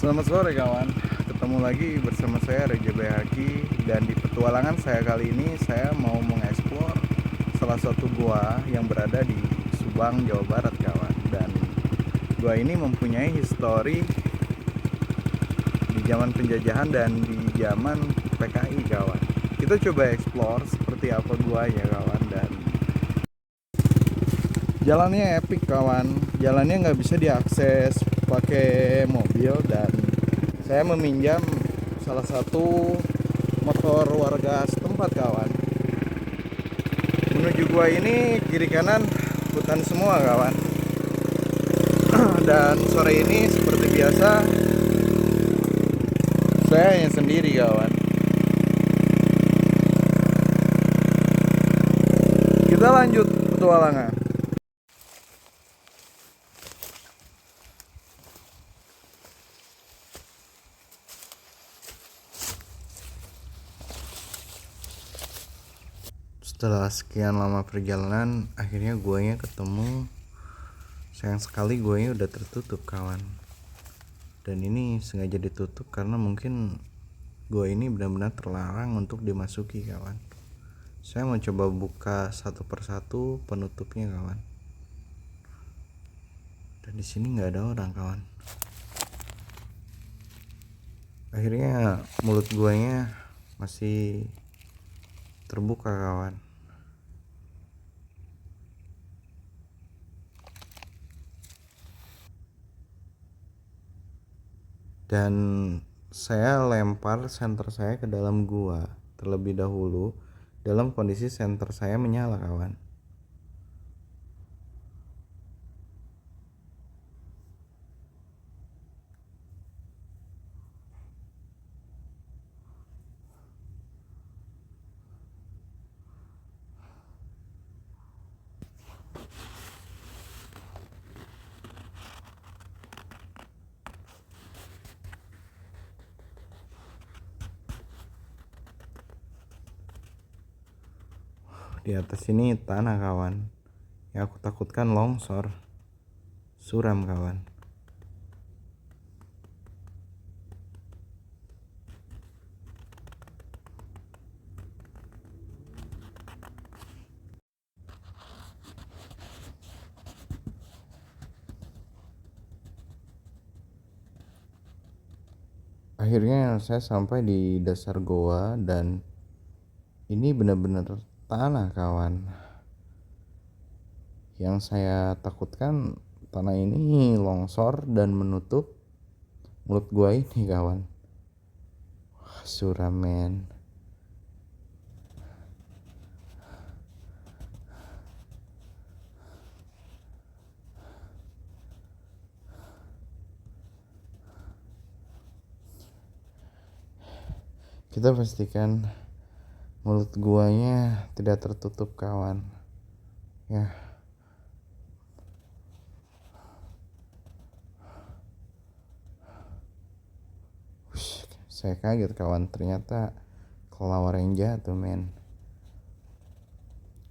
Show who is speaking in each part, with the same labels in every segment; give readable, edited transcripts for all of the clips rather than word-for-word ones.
Speaker 1: Selamat sore kawan, ketemu lagi bersama saya Reja Bayhaki. Dan di petualangan saya kali ini saya mau mengeksplor salah satu gua yang berada di Subang, Jawa Barat kawan. Dan gua ini mempunyai histori di zaman penjajahan dan di zaman PKI kawan. Kita coba eksplor seperti apa guanya kawan. Dan jalannya epic kawan, jalannya nggak bisa diakses pakai mobil. Dan saya meminjam salah satu motor warga setempat kawan. Menuju gua ini kiri kanan hutan semua kawan. Dan sore ini seperti biasa saya hanya sendiri kawan. Kita lanjut petualangan. Setelah sekian lama perjalanan, akhirnya guanya ketemu. Sayang sekali guanya udah tertutup kawan. Dan ini sengaja ditutup karena mungkin gua ini benar-benar terlarang untuk dimasuki kawan. Saya mau coba buka satu persatu penutupnya kawan. Dan di sini nggak ada orang kawan. Akhirnya mulut guanya masih terbuka kawan. Dan saya lempar senter saya ke dalam gua terlebih dahulu dalam kondisi senter saya menyala kawan. Di atas ini tanah kawan. Yang aku takutkan longsor. Suram kawan. Akhirnya saya sampai di dasar goa dan ini benar-benar tanah kawan. Yang saya takutkan tanah ini longsor dan menutup mulut gua ini kawan. Wah, suram men. Kita pastikan mulut guanya tidak tertutup kawan. Ya. Saya kaget kawan, ternyata kelelawar yang jatuh men.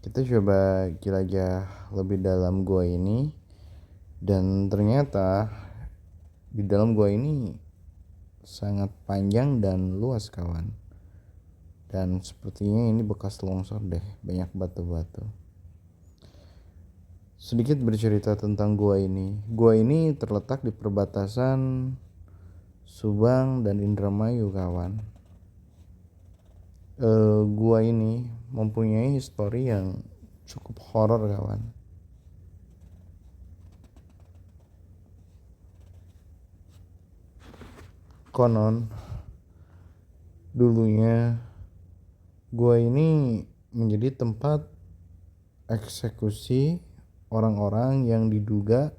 Speaker 1: Kita coba jelajah lebih dalam gua ini. Dan ternyata di dalam gua ini sangat panjang dan luas kawan. Dan sepertinya ini bekas longsor deh, banyak batu-batu. Sedikit bercerita tentang gua ini. Gua ini terletak di perbatasan Subang dan Indramayu kawan. Gua ini mempunyai histori yang cukup horor kawan. Konon dulunya gua ini menjadi tempat eksekusi orang-orang yang diduga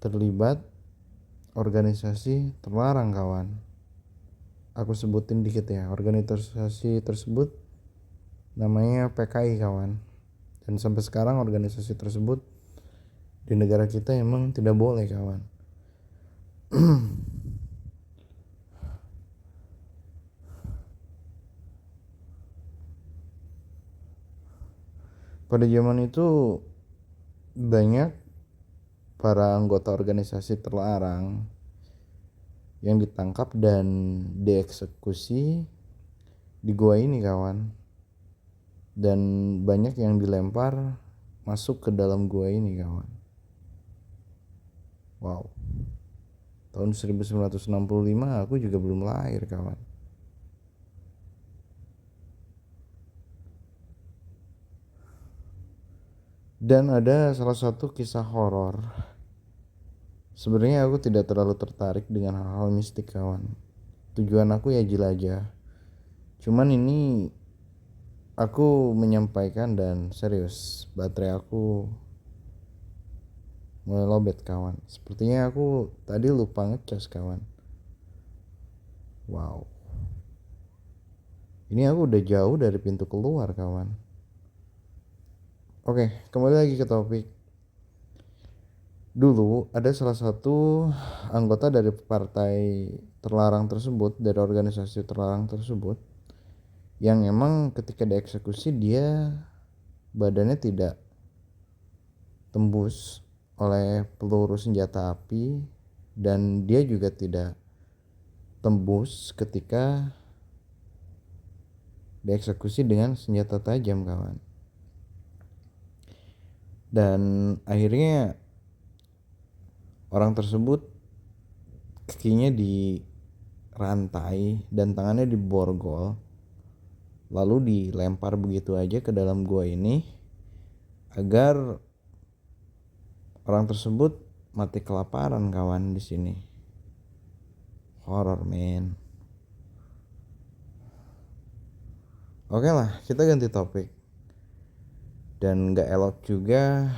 Speaker 1: terlibat organisasi terlarang kawan. Aku sebutin dikit ya, organisasi tersebut namanya PKI kawan. Dan sampai sekarang organisasi tersebut di negara kita emang tidak boleh kawan. Pada zaman itu banyak para anggota organisasi terlarang yang ditangkap dan dieksekusi di gua ini kawan. Dan banyak yang dilempar masuk ke dalam gua ini kawan. Wow. Tahun 1965 aku juga belum lahir kawan. Dan ada salah satu kisah horor. Sebenarnya aku tidak terlalu tertarik dengan hal-hal mistik kawan. Tujuan aku ya jelajah. Cuman ini aku menyampaikan dan serius, baterai aku mulai lobet kawan. Sepertinya aku tadi lupa ngecas kawan. Wow. Ini aku udah jauh dari pintu keluar kawan. Oke, kembali lagi ke topik. Dulu ada salah satu anggota dari partai terlarang tersebut, dari organisasi terlarang tersebut, yang emang ketika dieksekusi dia badannya tidak tembus oleh peluru senjata api, dan dia juga tidak tembus ketika dieksekusi dengan senjata tajam kawan. Dan akhirnya orang tersebut kakinya dirantai dan tangannya diborgol, lalu dilempar begitu aja ke dalam gua ini agar orang tersebut mati kelaparan kawan. Di sini horror men. Oke lah, kita ganti topik. Dan gak elok juga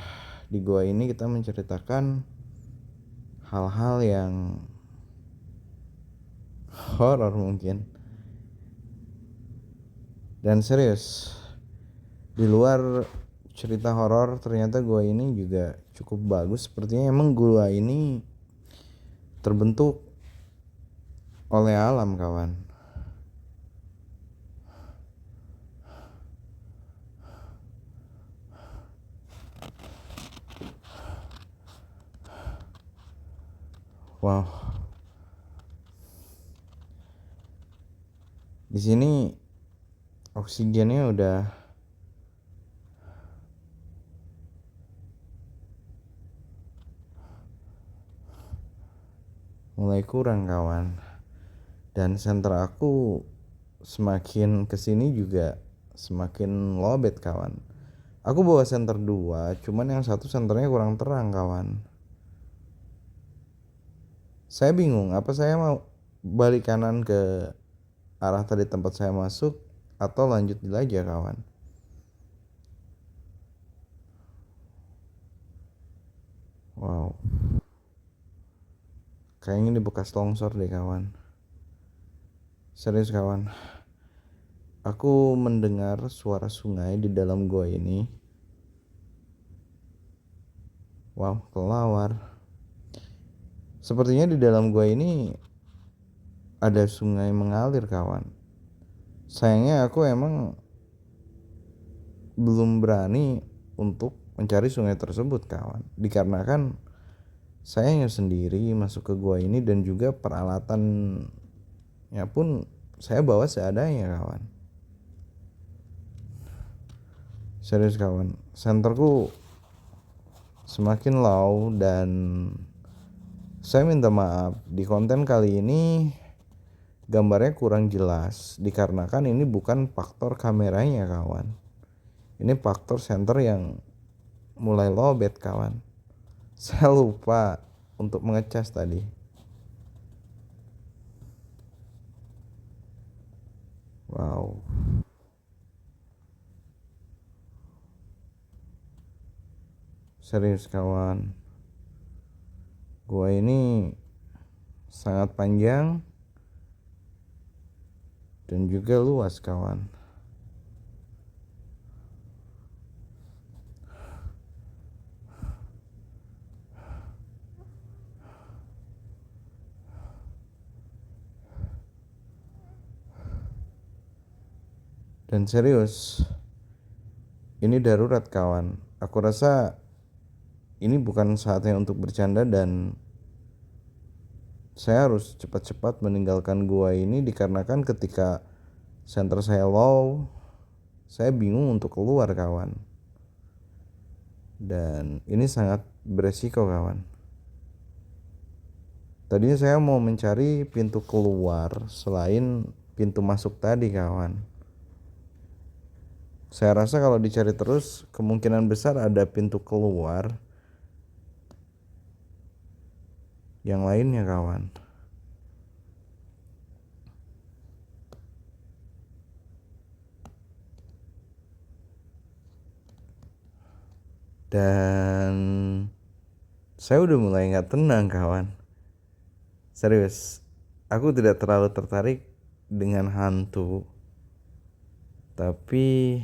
Speaker 1: di gua ini kita menceritakan hal-hal yang horor mungkin. Dan serius, di luar cerita horor ternyata gua ini juga cukup bagus. Sepertinya emang gua ini terbentuk oleh alam kawan. Wow. Di sini oksigennya udah mulai kurang kawan. Dan senter aku semakin kesini juga semakin lobet kawan. Aku bawa senter 2, cuman yang satu senternya kurang terang kawan. Saya bingung, apa saya mau balik kanan ke arah tadi tempat saya masuk atau lanjut jelajah kawan. Wow. Kayaknya ini bekas longsor deh kawan. Serius kawan. Aku mendengar suara sungai di dalam gua ini. Wow, kelawar. Sepertinya di dalam gua ini ada sungai mengalir kawan. Sayangnya aku emang belum berani untuk mencari sungai tersebut kawan. Dikarenakan saya hanya sendiri masuk ke gua ini dan juga peralatannya pun saya bawa seadanya kawan. Serius kawan, senterku semakin low dan saya minta maaf di konten kali ini gambarnya kurang jelas dikarenakan ini bukan faktor kameranya kawan. Ini faktor senter yang mulai lowbat kawan. Saya lupa untuk mengecas tadi. Wow. Serius kawan. Gua ini sangat panjang dan juga luas kawan. Dan serius, ini darurat kawan. Aku rasa ini bukan saatnya untuk bercanda dan saya harus cepat-cepat meninggalkan gua ini dikarenakan ketika center saya low, saya bingung untuk keluar kawan. Dan ini sangat beresiko kawan. Tadinya saya mau mencari pintu keluar selain pintu masuk tadi kawan. Saya rasa kalau dicari terus kemungkinan besar ada pintu keluar yang lainnya kawan. Dan saya udah mulai gak tenang kawan. Serius, aku tidak terlalu tertarik dengan hantu. Tapi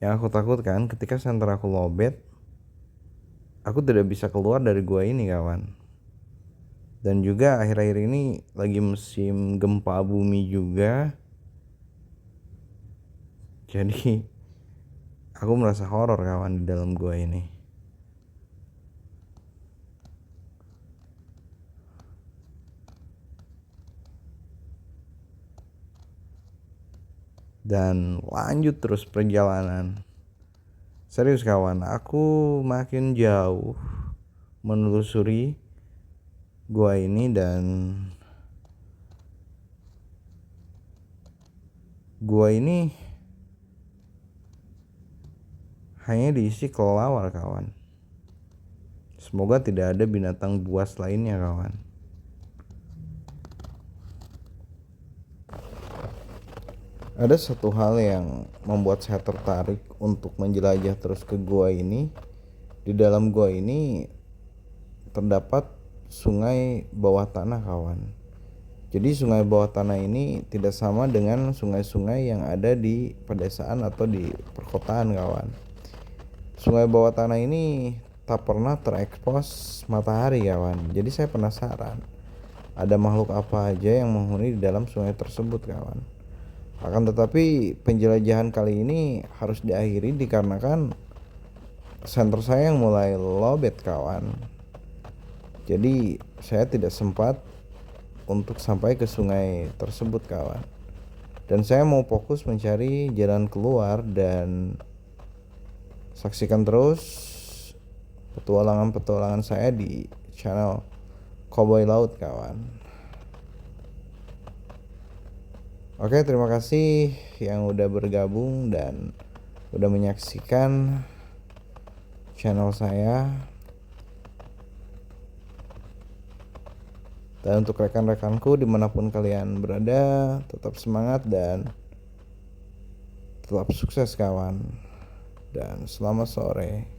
Speaker 1: yang aku takutkan ketika center aku lowbat, aku tidak bisa keluar dari gua ini kawan. Dan juga akhir-akhir ini lagi musim gempa bumi juga. Jadi aku merasa horor kawan di dalam gua ini. Dan lanjut terus perjalanan. Serius kawan, aku makin jauh menelusuri gua ini dan gua ini hanya diisi kelelawar kawan. Semoga tidak ada binatang buas lainnya kawan. Ada satu hal yang membuat saya tertarik untuk menjelajah terus ke gua ini. Di dalam gua ini terdapat sungai bawah tanah kawan. Jadi sungai bawah tanah ini tidak sama dengan sungai-sungai yang ada di pedesaan atau di perkotaan kawan. Sungai bawah tanah ini tak pernah terekspos matahari kawan. Jadi saya penasaran, ada makhluk apa aja yang menghuni di dalam sungai tersebut kawan. Akan tetapi penjelajahan kali ini harus diakhiri dikarenakan center saya yang mulai lowbat kawan. Jadi saya tidak sempat untuk sampai ke sungai tersebut kawan. Dan saya mau fokus mencari jalan keluar dan saksikan terus petualangan-petualangan saya di channel Cowboy Laut kawan. Oke, terima kasih yang udah bergabung dan udah menyaksikan channel saya. Dan untuk rekan-rekanku dimanapun kalian berada, tetap semangat dan tetap sukses kawan. Dan selamat sore.